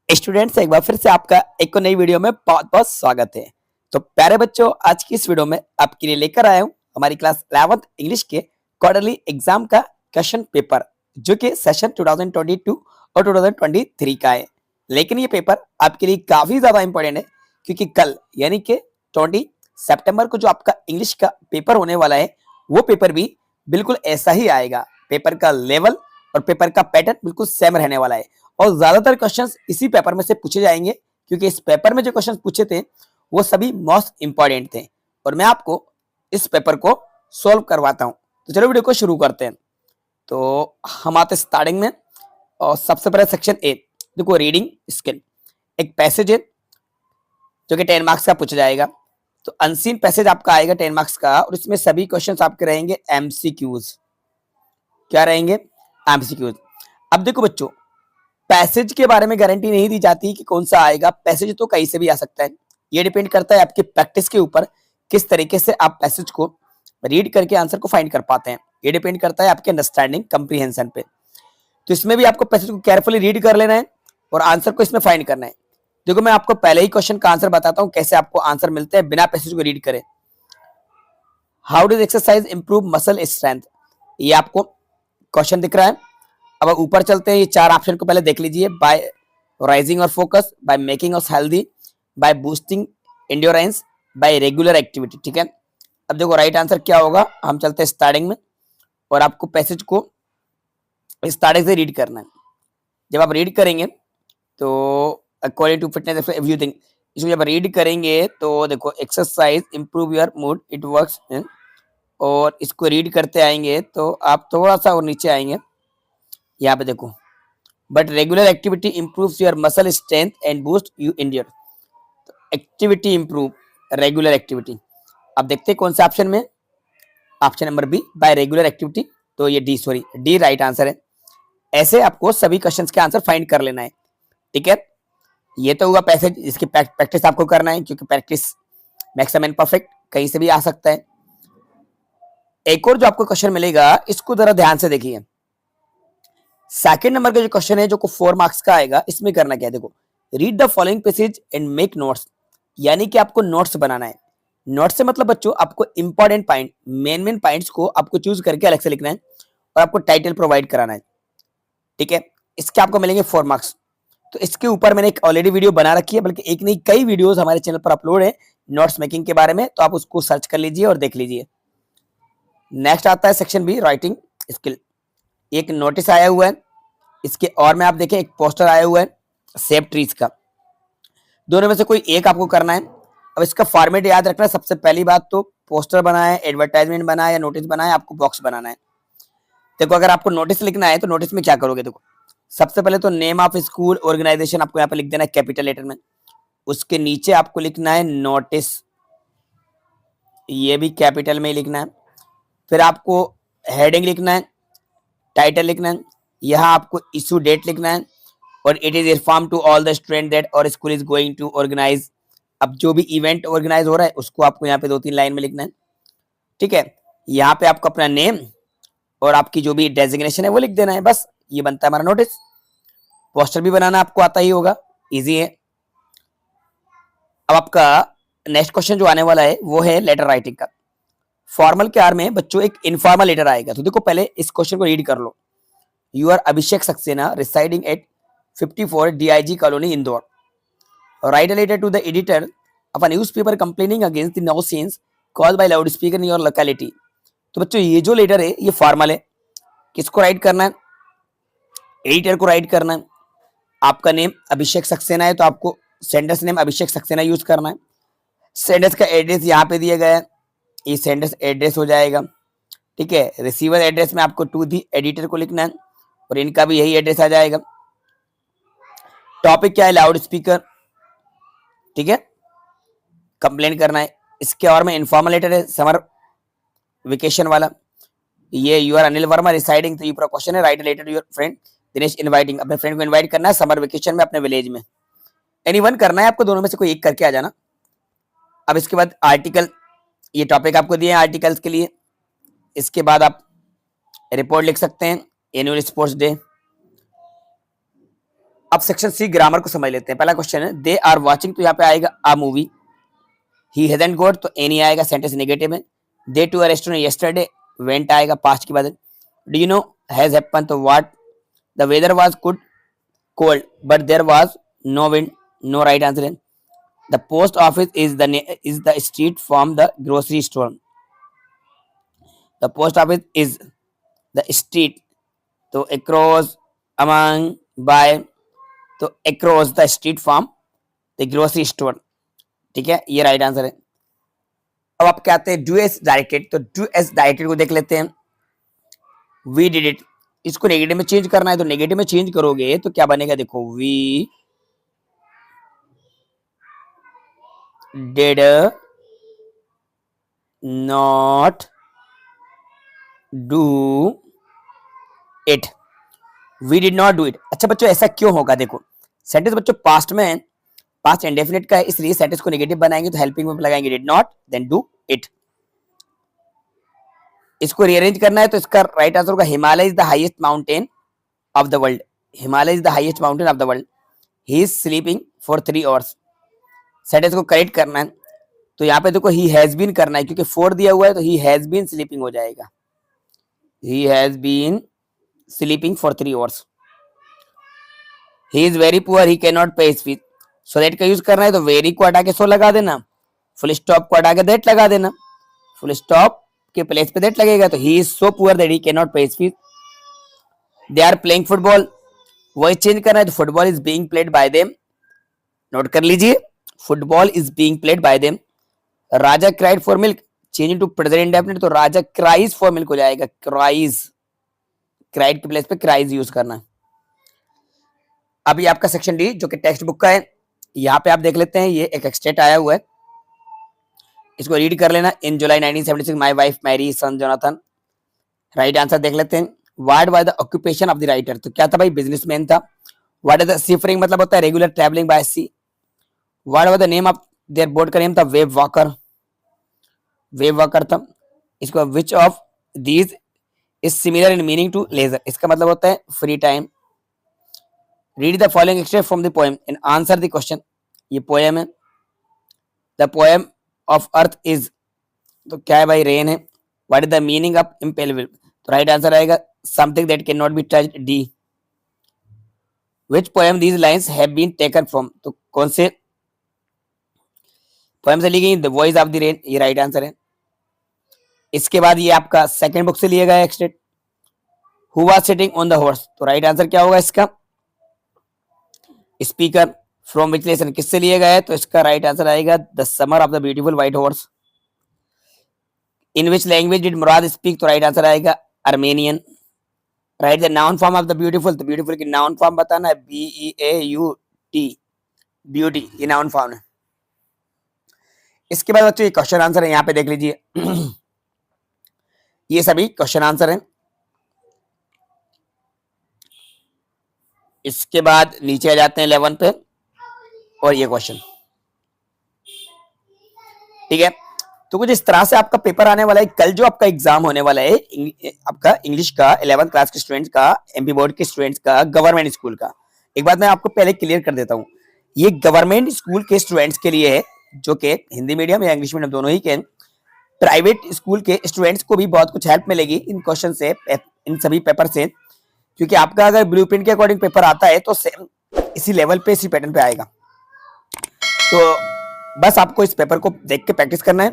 Students, एक बार फिर से आपका एक नई वीडियो में बहुत बहुत स्वागत है। तो प्यारे बच्चों, आज की इस वीडियो में आपके लिए लेकर आया हूँ हमारी क्लास 11th इंग्लिश के क्वार्टरली एग्जाम का क्वेश्चन पेपर, जो कि सेशन 2022 और 2023 का है। लेकिन ये पेपर आपके लिए काफी ज्यादा इंपॉर्टेंट है, क्योंकि कल यानी कि 20 सितंबर को जो आपका इंग्लिश का पेपर होने वाला है, वो पेपर भी बिल्कुल ऐसा ही आएगा। पेपर का लेवल और पेपर का पैटर्न बिल्कुल सेम रहने वाला है और ज्यादातर क्वेश्चंस इसी पेपर में से पूछे जाएंगे, क्योंकि इस पेपर में जो क्वेश्चंस पूछे थे वो सभी मोस्ट इंपॉर्टेंट थे और मैं आपको इस पेपर को सॉल्व करवाता हूं। तो चलो वीडियो को शुरू करते हैं। तो हम आते स्टार्टिंग में और सबसे पहले सेक्शन ए। देखो, रीडिंग स्किल एक पैसेज है जो कि 10 मार्क्स का पूछा जाएगा। तो अनसीन पैसेज आपका आएगा 10 मार्क्स का और इसमें सभी क्वेश्चंस आपके रहेंगे एमसीक्यूज। क्या रहेंगे? एमसीक्यूज। अब देखो बच्चों, पैसेज के बारे में गारंटी नहीं दी जाती कि कौन सा आएगा। पैसेज तो कहीं से भी आ सकता है। ये डिपेंड करता है आपकी प्रैक्टिस के ऊपर, किस तरीके से आप पैसेज को रीड करके आंसर को फाइंड कर पाते हैं। ये डिपेंड करता है आपके अंडरस्टैंडिंग कंप्रीहेंशन पे। तो इसमें भी आपको पैसेज को केयरफुली रीड कर लेना है और आंसर को इसमें फाइंड करना है। देखो, मैं आपको पहले ही क्वेश्चन का आंसर बताता हूँ कैसे आपको आंसर मिलते हैं बिना पैसेज को रीड करे। How does exercise improve muscle strength, ये आपको क्वेश्चन दिख रहा है। अब ऊपर चलते हैं, ये चार ऑप्शन को पहले देख लीजिए। बाय राइजिंग और focus, by making us healthy, by boosting endurance, by regular activity. ठीक है, अब देखो राइट आंसर क्या होगा। हम चलते हैं स्टार्टिंग में और आपको पैसेज को स्टार्टिंग से रीड करना है। जब आप रीड करेंगे तो अकॉर्डिंग टू फिटनेस एवरीथिंग, इसको जब रीड करेंगे तो देखो, exercise improve your mood it works. और इसको रीड करते आएंगे तो आप थोड़ा सा और नीचे आएंगे, यहाँ पे देखो, but regular activity improves your muscle strength and boost you इंडियर। Activity improve, regular activity. अब देखते हैं कौन सा ऑप्शन में, option number B, by regular activity. तो ये डी राइट आंसर है। ऐसे आपको सभी क्वेश्चंस के आंसर फाइंड कर लेना है। ठीक है, ये तो हुआ पैसेज, इसकी प्रैक्टिस आपको करना है, क्योंकि प्रैक्टिस मैक्सिमम एंड परफेक्ट कहीं से भी आ सकता है। एक और जो आपको क्वेश्चन मिलेगा, इसको जरा ध्यान से देखिए। सेकंड नंबर का जो क्वेश्चन है, जो को 4 मार्क्स का आएगा, इसमें करना क्या है, देखो, read the following passage and make notes. यानी कि आपको नोट्स बनाना है। नोट्स से मतलब बच्चों, आपको इंपॉर्टेंट पॉइंट, मेन पॉइंट्स को आपको चूज करके अलग से लिखना है और आपको टाइटल प्रोवाइड कराना है। ठीक है, इसके आपको मिलेंगे 4 मार्क्स। तो इसके ऊपर मैंने एक ऑलरेडी वीडियो बना रखी है, बल्कि एक नहीं कई वीडियोस हमारे चैनल पर अपलोड है नोट्स मेकिंग के बारे में, तो आप उसको सर्च कर लीजिए और देख लीजिए। नेक्स्ट आता है सेक्शन बी, राइटिंग स्किल। एक नोटिस आया हुआ है, इसके और में आप देखें एक पोस्टर आया हुआ है सेव ट्रीज का। दोनों में से कोई एक आपको करना है। अब इसका फॉर्मेट याद रखना। सबसे पहली बात तो, पोस्टर बनाए, एडवर्टाइजमेंट बनाए या नोटिस बनाए, आपको बॉक्स बनाना है। देखो, अगर आपको नोटिस लिखना है तो नोटिस में क्या करोगे, देखो, सबसे पहले तो नेम ऑफ स्कूल ऑर्गेनाइजेशन आपको यहाँ पे लिख देना है कैपिटल लेटर में। उसके नीचे आपको लिखना है नोटिस, ये भी कैपिटल में ही लिखना है। फिर आपको हेडिंग लिखना है, टाइटल लिखना है, यहाँ आपको इशू डेट लिखना है, और it is inform to all the student that our school is going to organise. अब जो भी इवेंट ऑर्गेनाइज हो रहा है उसको आपको यहाँ पे 2-3 लाइन में लिखना है। ठीक है, यहाँ पे आपको अपना नेम और आपकी जो भी डेजिग्नेशन है वो लिख देना है। बस ये बनता है हमारा नोटिस। पोस्टर भी बनाना आपको आता ही होगा, इजी है। अब आपका नेक्स्ट क्वेश्चन जो आने वाला है वो है लेटर राइटिंग का। फॉर्मल के आर में बच्चों एक इनफॉर्मल लेटर आएगा। तो देखो, पहले इस क्वेश्चन को रीड कर लो। You are Abhishek Saxena residing at 54 DIG colony Indore. Write a letter to the editor of a newspaper complaining against the nuisance caused by loudspeaker in your locality। तो बच्चों, ये जो लेटर है ये फॉर्मल है। किसको राइट करना है? एडिटर को राइट करना है। आपका नेम अभिषेक सक्सेना है तो आपको सेंडर्स नेम अभिषेक सक्सेना यूज करना है। सेंडर्स का एड्रेस यहाँ पे दिया गया है, ये सेंडर्स एड्रेस हो जाएगा। ठीक है, रिसीवर एड्रेस में आपको टू दी एडिटर को लिखना है और इनका भी यही एड्रेस आ जाएगा। टॉपिक क्या है? Loud speaker. ठीक है, कंप्लेन करना है। इसके और में इनफॉर्मल लेटर है, समर वेकेशन वाला। ये you are Anil Verma residing, तो ये पूरा क्वेश्चन है। Write letter to your friend Dinesh inviting, अपने फ्रेंड को इनवाइट करना है समर वेकेशन में अपने विलेज में। एनी वन करना है आपको, दोनों में से कोई एक करके आ जाना। अब इसके बाद आर्टिकल, ये टॉपिक आपको दिए हैं आर्टिकल्स के लिए। इसके बाद आप रिपोर्ट लिख सकते हैं, एनुअल स्पोर्ट्स डे। अब सेक्शन सी ग्रामर को समझ लेते हैं। पहला क्वेश्चन है दे आर वॉचिंग, तो यहाँ पे आएगा a movie. He hasn't got, तो एनी आएगा, सेंटेंस नेगेटिव है। They to a restaurant yesterday, went आएगा, पास्ट की बात है। Do you know has happen, तो what. The weather was good cold but there was no wind, no right answer है। The post office is the street from the grocery store. The post office is the street, तो across, among, by, तो across the street from the grocery store. ठीक है, ये right answer है। अब आप कहते हैं डू एस डायरेक्टेड, तो डू एस डायरेक्टेड को देख लेते हैं। वी डिड इट, इसको नेगेटिव में चेंज करना है, तो नेगेटिव में चेंज करोगे तो क्या बनेगा, देखो we did not do it, we did not do it. अच्छा बच्चों, ऐसा क्यों होगा, देखो सेंटेंस बच्चों पास्ट में है, पास्ट इंडेफिनिट का है, इसलिए सेंटेंस को नेगेटिव बनाएंगे तो हेल्पिंग में लगाएंगे did not, then do it. इसको रीअरेंज करना है तो इसका राइट आंसर होगा Himalaya is the highest mountain of the world. Himalaya is the highest mountain of the world. He is sleeping for 3 hours। Sentence को करेक्ट करना है तो यहाँ पे देखो ही हैज बीन करना है, क्योंकि 4 दिया हुआ है तो ही हैज बीन स्लीपिंग हो जाएगा। He has been sleeping for 3 hours। He is very poor, he can not pay his fees. So that का यूज करना है तो वेरी को हटा के सो लगा देना, फुल स्टॉप को हटा के दैट लगा देना, फुल स्टॉप के प्लेस पे दैट लगेगा, तो he is so poor that he can not pay his fees. They are playing football, voice change करना है तो football is being played by them. Note कर लीजिए, football is being played by them. Raja cried for milk, change into present indefinite, तो Raja cries for milk हो जाएगा, cries, cried के place पे क्राइज यूज करना। अभी आपका सेक्शन डी जो कि टेक्स्ट बुक का है, यहाँ पे आप देख लेते हैं, ये एक एक्सटेट आया हुआ है, इसको रीड कर लेना। In July 1976 my wife Mary son Jonathan. Right answer देख लेते हैं। What was the occupation of the writer, तो क्या था भाई, बिजनेसमैन था। व्हाट इज द सीफरिंग, मतलब होता है regular travelling by sea. What was the name of their boat, का नेम था वेव वॉकर, वेव वॉकर था। इसको which of these is similar in meaning to leisure, इसका मतलब होता है free time. Read the following extract from the poem and answer the question, ये poem है। The poem of earth is, तो क्या है भाई, रेन है। What is the meaning of इम्पेलेबल, तो राइट आंसर आएगा something that can not be touched, D. Which poem these lines have been taken from, तो कौन से पोएम से ली गई, the voice of the rain, ये राइट आंसर है। इसके बाद ये आपका सेकंड बुक से लिया गया extract. Who was sitting on the horse, तो राइट आंसर क्या होगा इसका, स्पीकर। फ्रॉम विच लेसन, किससे लिया गया है, तो इसका राइट आंसर आएगा the summer of the beautiful white horse. In which language did Murad speak, तो राइट आंसर आएगा Armenian. Right the noun form of the beautiful, तो ब्यूटीफुल की नाउन फॉर्म बताना है, BEAUT, ब्यूटी, ये नाउन फॉर्म है। इसके बाद बच्चों ये क्वेश्चन आंसर है, यहाँ पे देख लीजिए ये सभी क्वेश्चन आंसर हैं। इसके बाद नीचे आ जाते हैं 11 पे, और ये क्वेश्चन, ठीक है। तो कुछ इस तरह से आपका पेपर आने वाला है। कल जो आपका एग्जाम होने वाला है आपका इंग्लिश का 11th क्लास के स्टूडेंट्स का, MP बोर्ड के स्टूडेंट्स का, गवर्नमेंट स्कूल का, एक बात मैं आपको पहले क्लियर कर देता हूँ, ये गवर्नमेंट स्कूल के स्टूडेंट्स के लिए है, जो कि हिंदी मीडियम या इंग्लिश मीडियम दोनों ही के। प्राइवेट स्कूल के स्टूडेंट्स को भी बहुत कुछ हेल्प मिलेगी इन क्वेश्चन से, इन सभी पेपर से, क्योंकि आपका अगर ब्लूप्रिंट के अकॉर्डिंग पेपर आता है तो सेम इसी लेवल पे, इसी पैटर्न पे आएगा। तो बस आपको इस पेपर को देख के प्रैक्टिस करना है।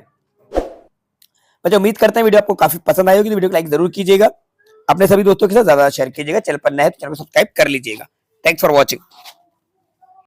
मैं उम्मीद करता हूं वीडियो आपको काफी पसंद आई होगी, तो वीडियो को लाइक जरूर कीजिएगा, अपने सभी दोस्तों के साथ ज्यादा शेयर कीजिएगा। चैनल पर नए तो चैनल को सब्सक्राइब कर लीजिएगा। Thanks for watching.